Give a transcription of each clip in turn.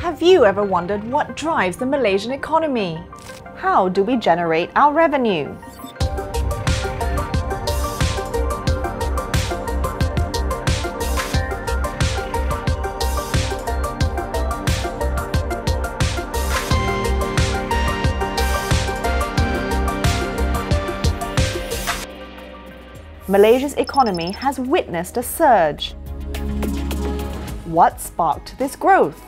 Have you ever wondered what drives the Malaysian economy? How do we generate our revenue? Malaysia's economy has witnessed a surge. What sparked this growth?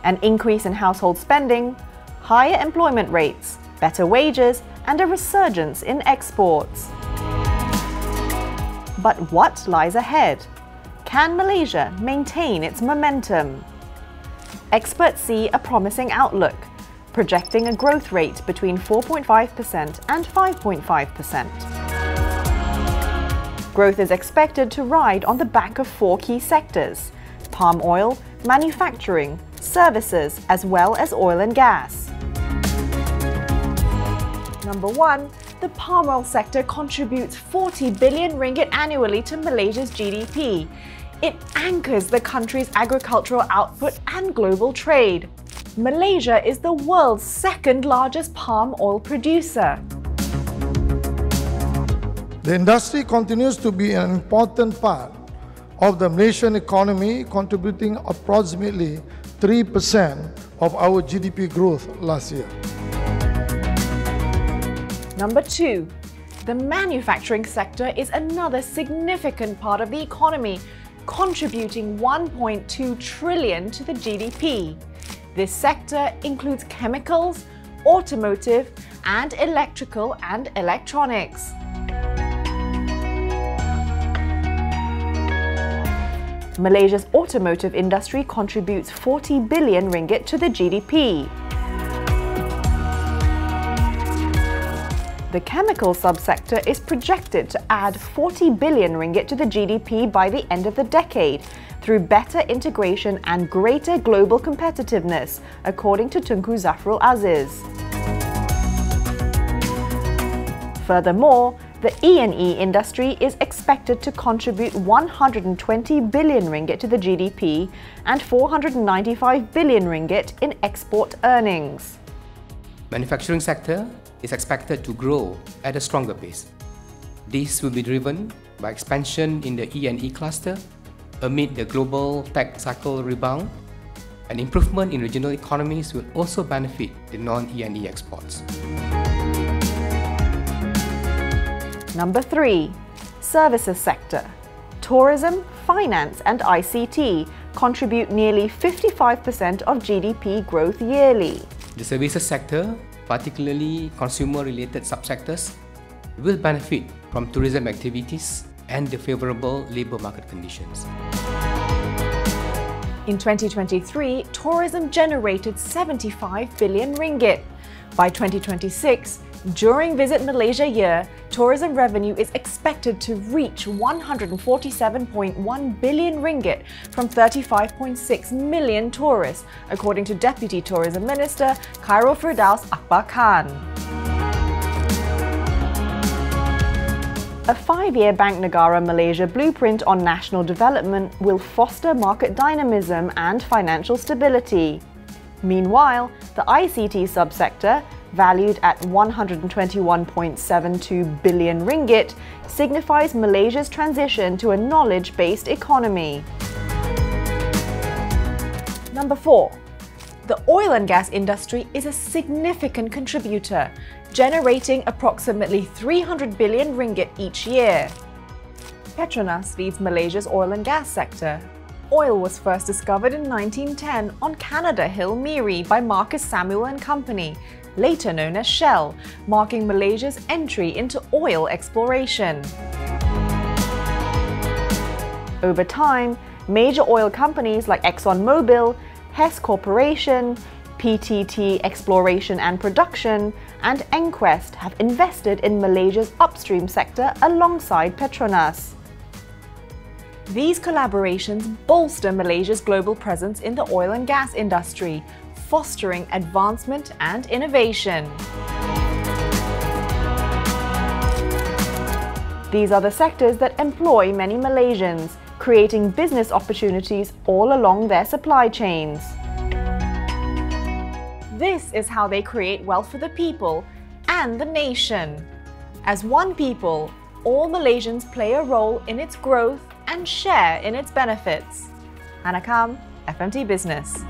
An increase in household spending, higher employment rates, better wages, and a resurgence in exports. But what lies ahead? Can Malaysia maintain its momentum? Experts see a promising outlook, projecting a growth rate between 4.5% and 5.5%. Growth is expected to ride on the back of four key sectors: palm oil, manufacturing, services, as well as oil and gas. Number 1, the palm oil sector contributes 40 billion ringgit annually to Malaysia's GDP. It anchors the country's agricultural output and global trade. Malaysia is the world's second largest palm oil producer. The industry continues to be an important part of the Malaysian economy, contributing approximately 3% of our GDP growth last year. Number 2, the manufacturing sector is another significant part of the economy, contributing 1.2 trillion to the GDP. This sector includes chemicals, automotive, and electrical and electronics. Malaysia's automotive industry contributes 40 billion ringgit to the GDP. The chemical subsector is projected to add 40 billion ringgit to the GDP by the end of the decade through better integration and greater global competitiveness, according to Tunku Zafrul Aziz. Furthermore, the E&E industry is expected to contribute 120 billion ringgit to the GDP and 495 billion ringgit in export earnings. Manufacturing sector is expected to grow at a stronger pace. This will be driven by expansion in the E&E cluster amid the global tech cycle rebound. An improvement in regional economies will also benefit the non-E&E exports. Number 3, services sector. Tourism, finance, and ICT contribute nearly 55% of GDP growth yearly. The services sector, particularly consumer-related subsectors, will benefit from tourism activities and the favorable labor market conditions. In 2023, tourism generated 75 billion ringgit. By 2026, during Visit Malaysia year, tourism revenue is expected to reach 147.1 billion ringgit from 35.6 million tourists, according to Deputy Tourism Minister Khairul Firdaus Akbar Khan. A 5-year Bank Negara Malaysia blueprint on national development will foster market dynamism and financial stability. Meanwhile, the ICT subsector, valued at 121.72 billion ringgit, signifies Malaysia's transition to a knowledge-based economy. Number 4. The oil and gas industry is a significant contributor, generating approximately 300 billion ringgit each year. Petronas leads Malaysia's oil and gas sector. Oil was first discovered in 1910 on Canada Hill, Miri by Marcus Samuel and Company, later known as Shell, marking Malaysia's entry into oil exploration. Over time, major oil companies like ExxonMobil, Hess Corporation, PTT Exploration and Production, and Enquest have invested in Malaysia's upstream sector alongside Petronas. These collaborations bolster Malaysia's global presence in the oil and gas industry, fostering advancement and innovation. These are the sectors that employ many Malaysians, creating business opportunities all along their supply chains. This is how they create wealth for the people and the nation. As one people, all Malaysians play a role in its growth and share in its benefits. Hannah Kam, FMT Business.